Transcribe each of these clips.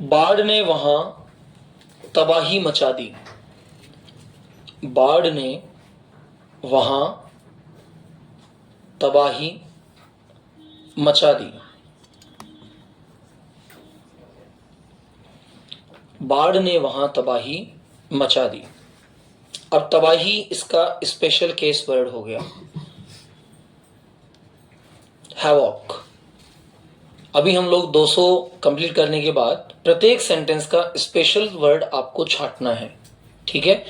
बाढ़ ने वहां तबाही मचा दी। बाढ़ ने वहां तबाही मचा दी। बाढ़ ने वहां तबाही मचा दी। अब तबाही इसका स्पेशल केस वर्ड हो गया, हैवॉक। अभी हम लोग 200 कंप्लीट करने के बाद प्रत्येक सेंटेंस का स्पेशल वर्ड आपको छांटना है, ठीक है।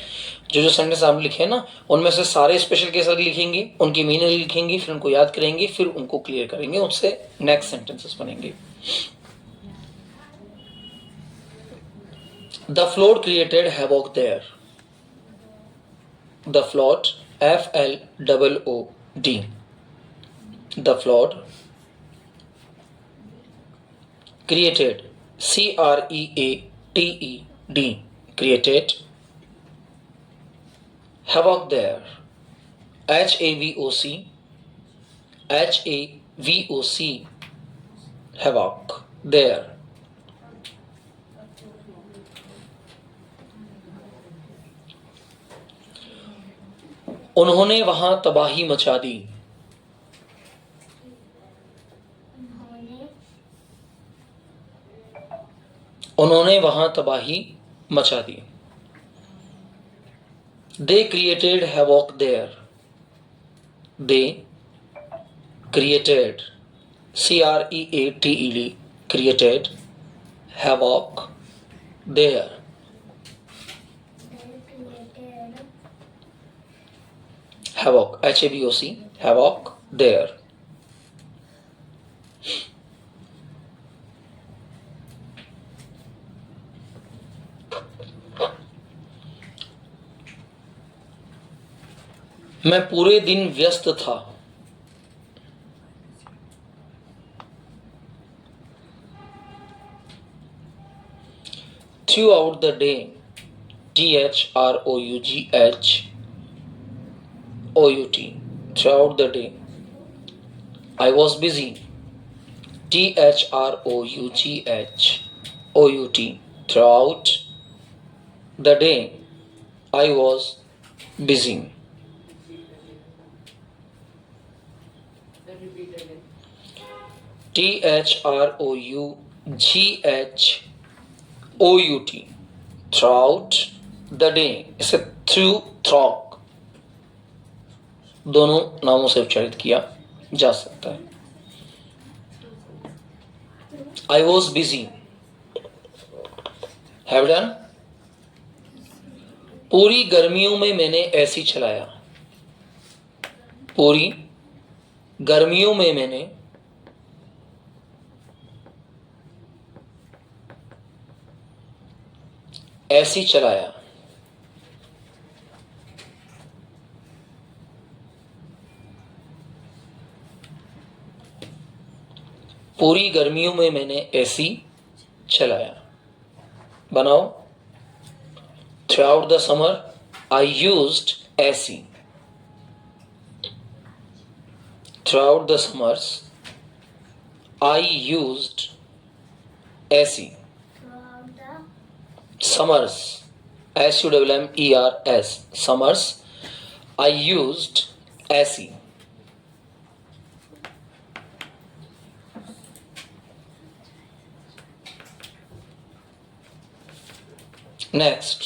जो जो सेंटेंस आप लिखे ना, उनमें से सारे स्पेशल केस लिखेंगे, उनकी मीनिंग लिखेंगे, फिर उनको याद करेंगे, फिर उनको क्लियर करेंगे, उससे नेक्स्ट सेंटेंसेस बनेंगे। The flood created havoc there. The flood, FLOOD, the flood created, CREATED, created havoc there, HAVOC, havoc there. उन्होंने वहां तबाही मचा दी। उन्होंने वहां तबाही मचा दी। They created havoc there. They created, CREATED, created havoc there. Havoc, HAVOC, havoc there. मैं पूरे दिन व्यस्त था। Throughout the day, THROUGHOUT, throughout the day. I was busy, THROUGHOUT, throughout the day I was busy. THROUGHOUT, throughout the day. इसे throughout दोनों नामों से उच्चारित किया जा सकता है। I was busy. Have done. पूरी गर्मियों में मैंने एसी चलाया। पूरी गर्मियों में मैंने एसी चलाया। पूरी गर्मियों में मैंने एसी चलाया। बनाओ, through the summer I used AC. Through the summers I used AC. Summers, SUMMERS, summers I used AC. Next,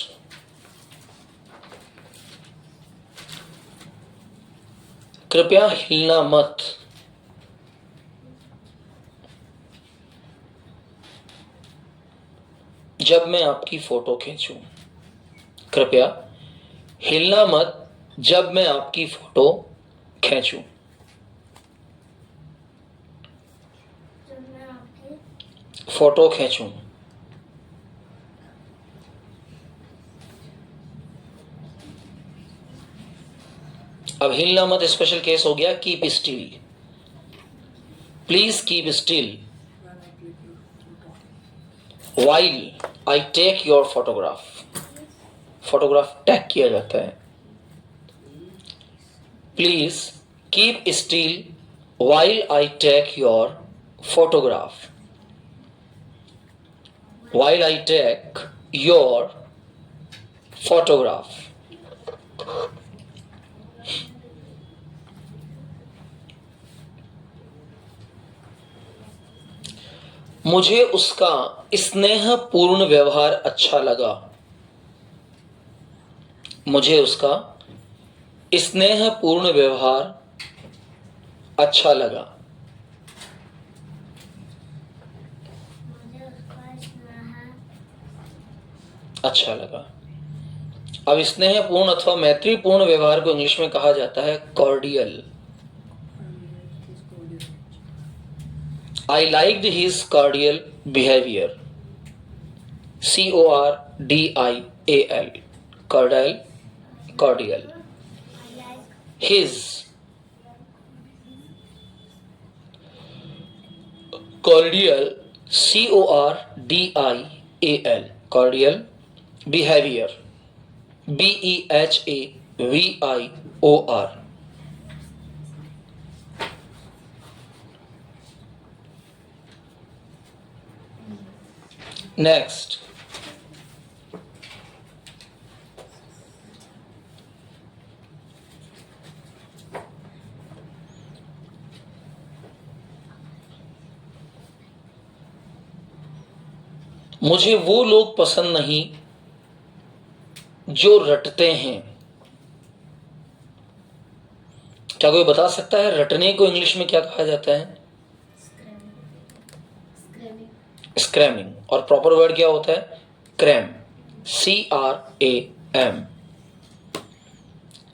कृपया हिलना मत। जब मैं आपकी फोटो खींचूं। कृपया हिलना मत जब मैं आपकी फोटो खींचूं। फोटो खींचूं। अब हिलना मत स्पेशल केस हो गया, keep still. Please keep still while I take your photograph. Photograph tag किया जाता है। Please keep still while I take your photograph. while I take your photograph. मुझे उसका स्नेहपूर्ण व्यवहार अच्छा लगा। मुझे उसका स्नेहपूर्ण व्यवहार अच्छा लगा। अच्छा लगा। अब स्नेहपूर्ण अथवा मैत्रीपूर्ण व्यवहार को इंग्लिश में कहा जाता है cordial. I liked his cordial behavior. CORDIAL. Cordial. Cordial. His cordial. CORDIAL. Cordial behavior. BEHAVIOR. Next. मुझे वो लोग पसंद नहीं जो रटते हैं। क्या कोई बता सकता है रटने को इंग्लिश में क्या कहा जाता है? स्क्रैमिंग। और प्रॉपर वर्ड क्या होता है? Cram. CRAM।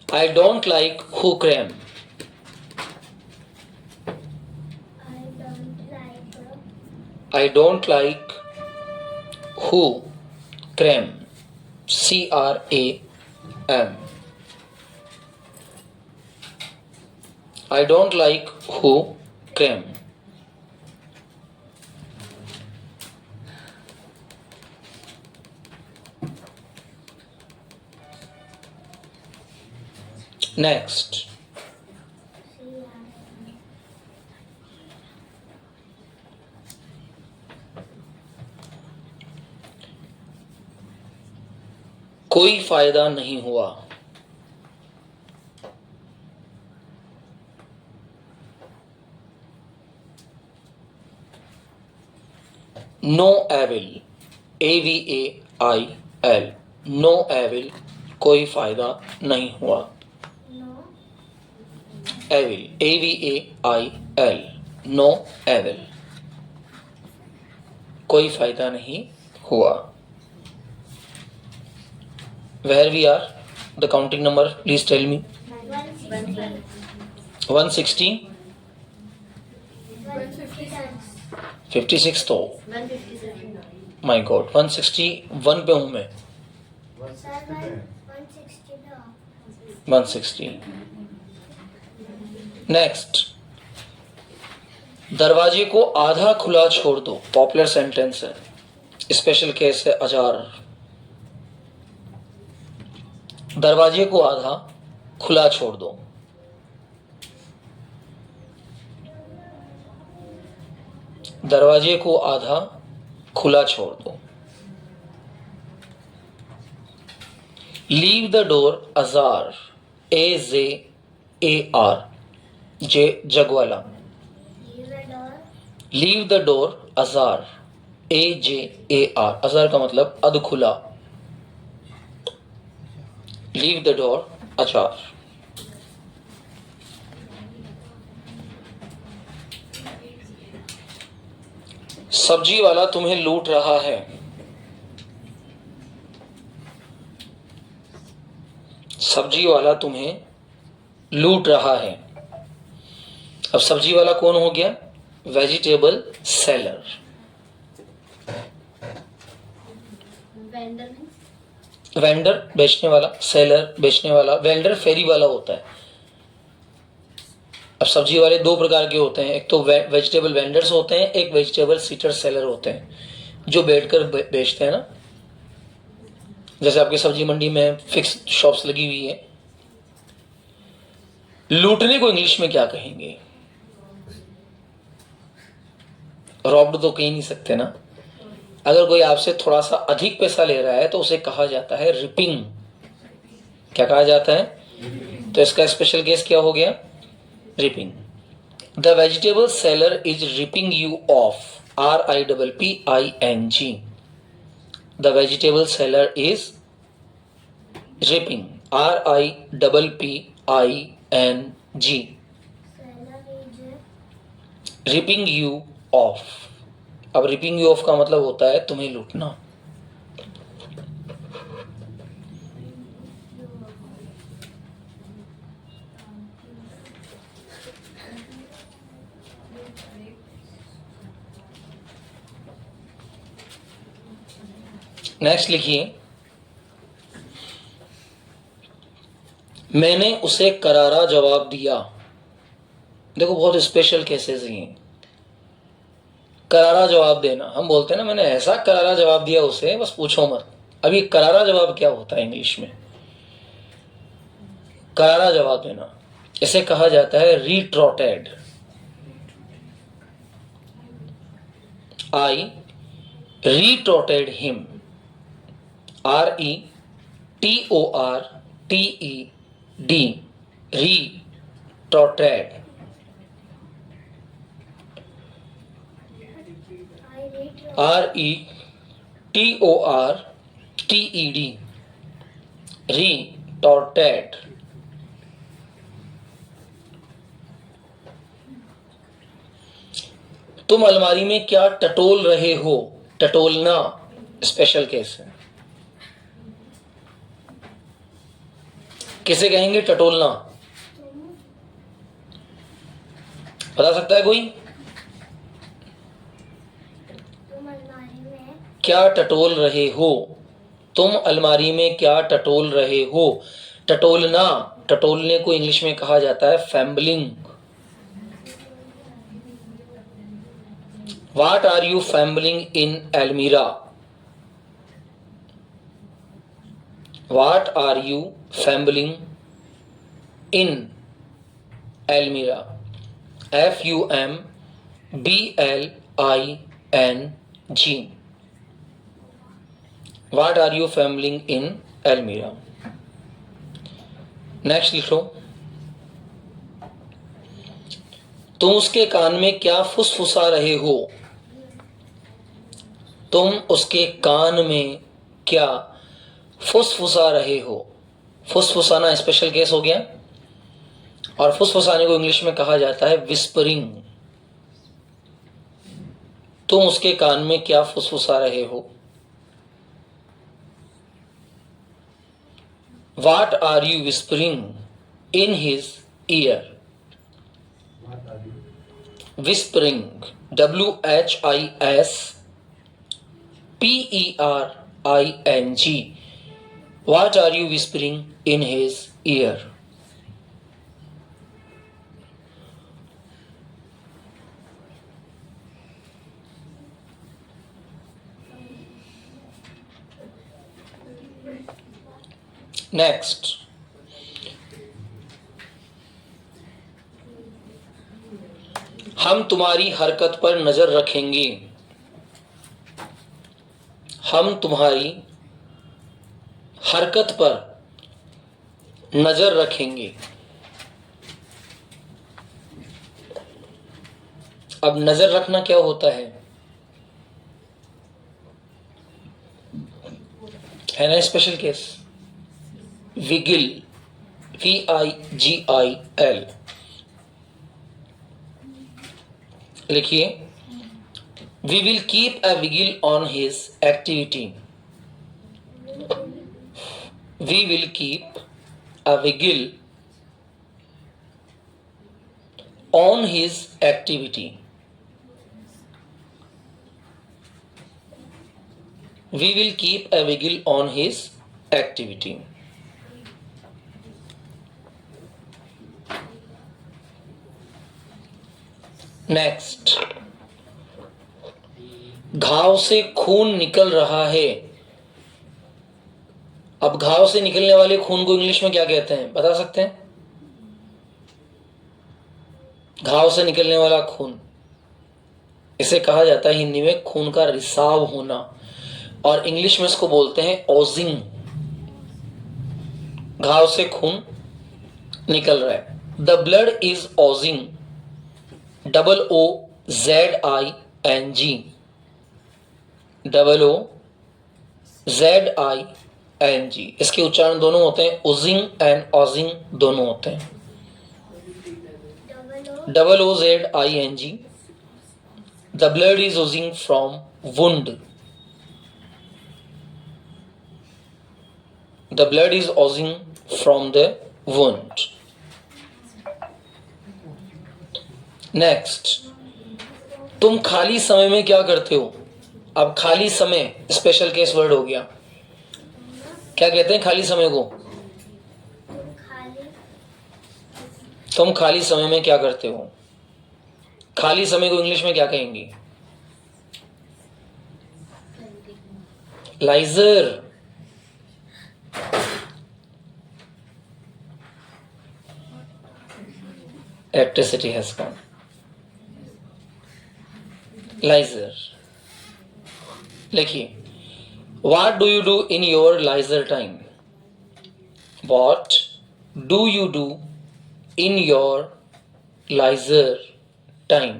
I don't like who cram. I don't like who cram. CRAM. I don't like who cram. Next. कोई फायदा नहीं हुआ। No avail. AVAIL। No avail. कोई फायदा नहीं हुआ। एविल। AVAIL। No avail. कोई फायदा नहीं हुआ। Where we are? The counting number, please tell me. 160? 56 तो My God, 161 पे हूं मैं। 160। नेक्स्ट। दरवाजे को आधा खुला छोड़ दो। पॉपुलर सेंटेंस है। स्पेशल केस है अजार। दरवाजे को आधा खुला छोड़ दो। दरवाजे को आधा खुला छोड़ दो। Leave the door ajar. AZAR। जगवाला। Leave the door ajar. AJAR। Ajar का मतलब अध खुला। Leave the door ajar. सब्जी वाला तुम्हें लूट रहा है। सब्जी वाला तुम्हें लूट रहा है। अब सब्जी वाला कौन हो गया? Vegetable seller. वेंडर बेचने वाला, सेलर बेचने वाला, वेंडर फेरी वाला होता है। अब सब्जी वाले दो प्रकार के होते हैं, एक तो वेजिटेबल वेंडर्स होते हैं, एक वेजिटेबल सीटर सेलर होते हैं, जो बैठकर बेचते हैं ना। जैसे आपकी सब्जी मंडी में फिक्स शॉप्स लगी हुई है। लूटने को इंग्लिश में क्या कहेंगे? रॉब्ड तो कह नहीं सकते ना। अगर कोई आपसे थोड़ा सा अधिक पैसा ले रहा है तो उसे कहा जाता है रिपिंग। क्या कहा जाता है? तो इसका स्पेशल केस क्या हो गया? Ripping. The vegetable seller is ripping you of, RIPPING। The vegetable seller is ripping, RIPPING, ripping you of. अब रिपिंग यू ऑफ का मतलब होता है तुम्हें लूटना। नेक्स्ट लिखिए, मैंने उसे करारा जवाब दिया। देखो बहुत स्पेशल केसेस हैं। करारा जवाब देना, हम बोलते हैं ना मैंने ऐसा करारा जवाब दिया उसे, बस पूछो मत। अब ये करारा जवाब क्या होता है इंग्लिश में? करारा जवाब देना, इसे कहा जाता है रिट्रोटेड। आई रिट्रोटेड हिम, RETORTED, रिट्रोटेड। RETORTED, रिट्रोटेड। तुम अलमारी में क्या टटोल रहे हो? टटोलना स्पेशल केस है। किसे कहेंगे टटोलना? बता सकता है कोई? क्या टटोल रहे हो? तुम अलमारी में क्या टटोल रहे हो? टटोलना, टटोलने को इंग्लिश में कहा जाता है फैम्बलिंग। What are you fumbling in Almira? What are you fumbling in Almira? FUMBLING. What are you fumbling in Almira? Next लिखो, तुम उसके कान में क्या फुसफुसा रहे हो? तुम उसके कान में क्या फुसफुसा रहे हो? फुसफुसाना स्पेशल केस हो गया, और फुसफुसाने को इंग्लिश में कहा जाता है विस्परिंग। तुम उसके कान में क्या फुसफुसा रहे हो? What are you whispering in his ear? Whispering, WHISPERING. What are you whispering in his ear? Next, हम तुम्हारी हरकत पर नजर रखेंगे। हम तुम्हारी हरकत पर नजर रखेंगे। अब नजर रखना क्या होता है ना स्पेशल केस? Vigil, VIGIL। लिखिए, we will keep a vigil on his activity. We will keep a vigil on his activity. We will keep a vigil on his activity. Next, घाव से खून निकल रहा है। अब घाव से निकलने वाले खून को इंग्लिश में क्या कहते हैं, बता सकते हैं? घाव से निकलने वाला खून, इसे कहा जाता है हिंदी में खून का रिसाव होना। और इंग्लिश में इसको बोलते हैं ओजिंग। घाव से खून निकल रहा है। The blood is Ojing, OOZING, OOZING। इसके उच्चारण दोनों होते हैं, ओजिंग एंड ओजिंग दोनों होते हैं। OOZING, the blood is Ojing from wound, the blood is Ojing from the wound. Next, तुम खाली समय में क्या करते हो? अब खाली समय स्पेशल केस वर्ड हो गया। क्या कहते हैं खाली समय को? तुम खाली समय में क्या करते हो? खाली समय को इंग्लिश में क्या कहेंगे? Leisure. Electricity has gone. Leisure. लिखिए, what do you do in your leisure time? What do you do in your leisure time?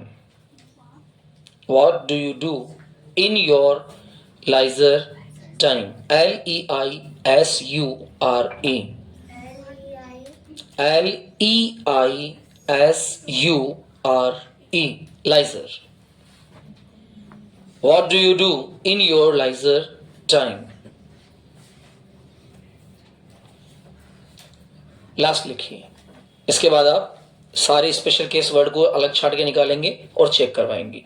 What do you do in your leisure time? LEISURE, LEISURE, leisure. What do you do in your leisure time? Last लिखिए। इसके बाद आप सारे special case word को अलग छाट के निकालेंगे और चेक करवाएंगे।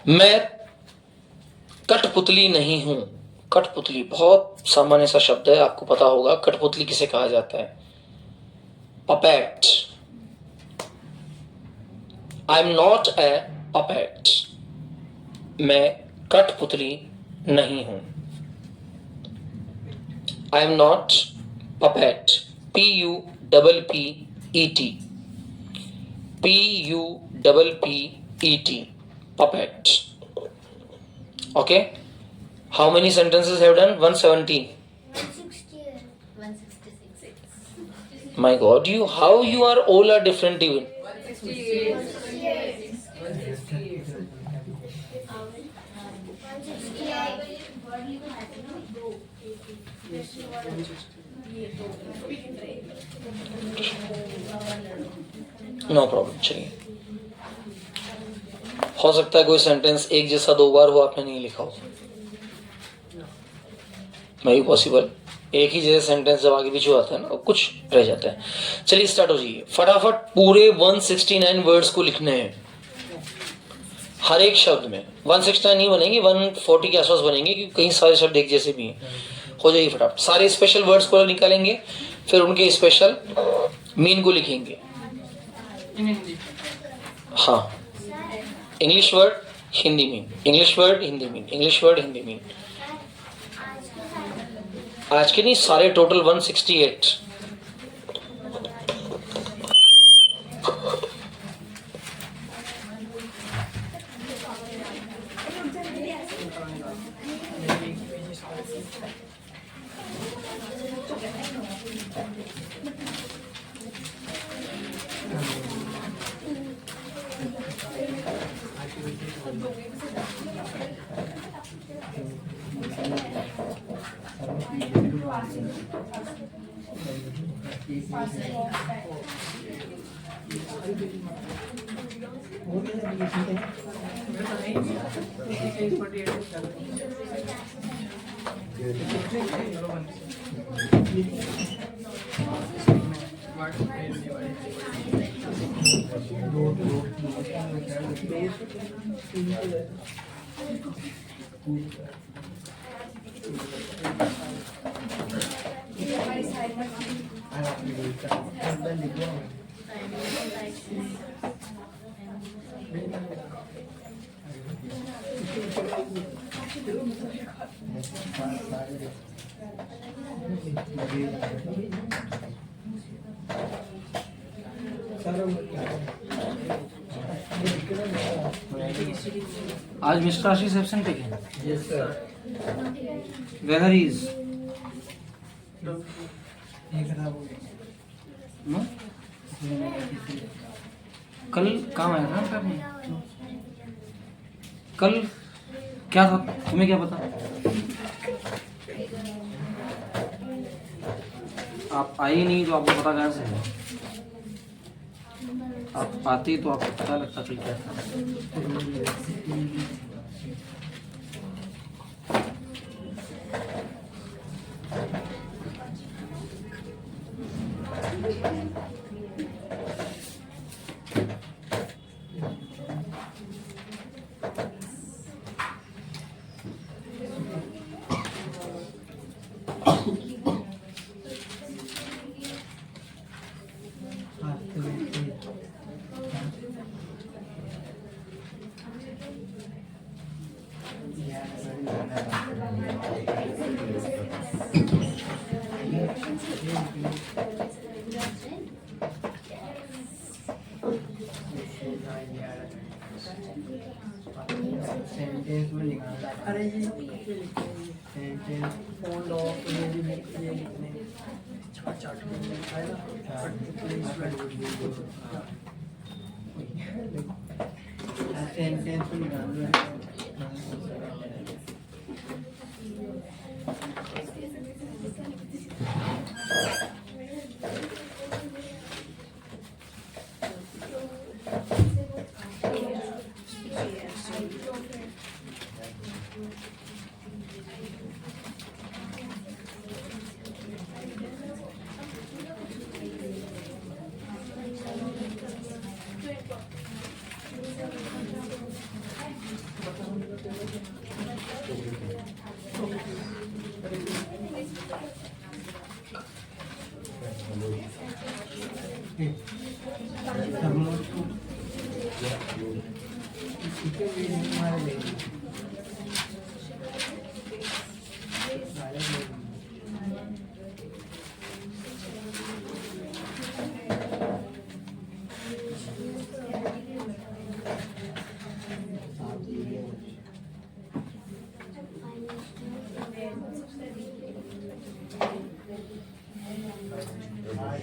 मैं कठपुतली नहीं हूं। कठपुतली बहुत सामान्य सा शब्द है, आपको पता होगा कठपुतली किसे कहा जाता है? Puppet. I am not a puppet. मैं कठपुतली नहीं हूं। I am not puppet, PUPPET, PUPPET, puppet. Okay, how many sentences have done? 170. 166. My God, how you are all are different even. 168. No problem. चलिए, हो सकता है कोई सेंटेंस एक जैसा दो बार हो, आपने नहीं लिखा हो, मे भी पॉसिबल। एक ही जैसे सेंटेंस जब आगे पीछे आता है ना, कुछ रह जाता है। चलिए स्टार्ट हो जाइए। फटाफट पूरे 169 वर्ड्स को लिखने हैं, हर एक शब्द में। 169 नहीं बनेंगे, 140 के आसपास बनेंगे, क्योंकि कई सारे शब्द एक जैसे भी हैं। हो जाइए फटाफट। सारे स्पेशल वर्ड्स को निकालेंगे, फिर उनके स्पेशल मीन को लिखेंगे। हाँ, English word Hindi mean, English word Hindi mean, English word Hindi mean. आज के नहीं, सारे टोटल 168। आज मिस्टर आशीष एब्सेंट है क्या? Yes, sir. वेदर इज ये खराब हो गया। नो कल काम आया था ना करने। कल क्या था तुम्हें क्या पता? आप आए ही नहीं तो आपको पता कहाँ से है? आप आते तो आपको पता लगता फिर क्या था। हाँ, तो ये- सेंटेंस में निकालना। अरे ये सेंटेंस फोन लो ये लिखने चार्ट चार्ट है ना सेंटेंस में निकालना। सब लोग को इसी के लिए हमारे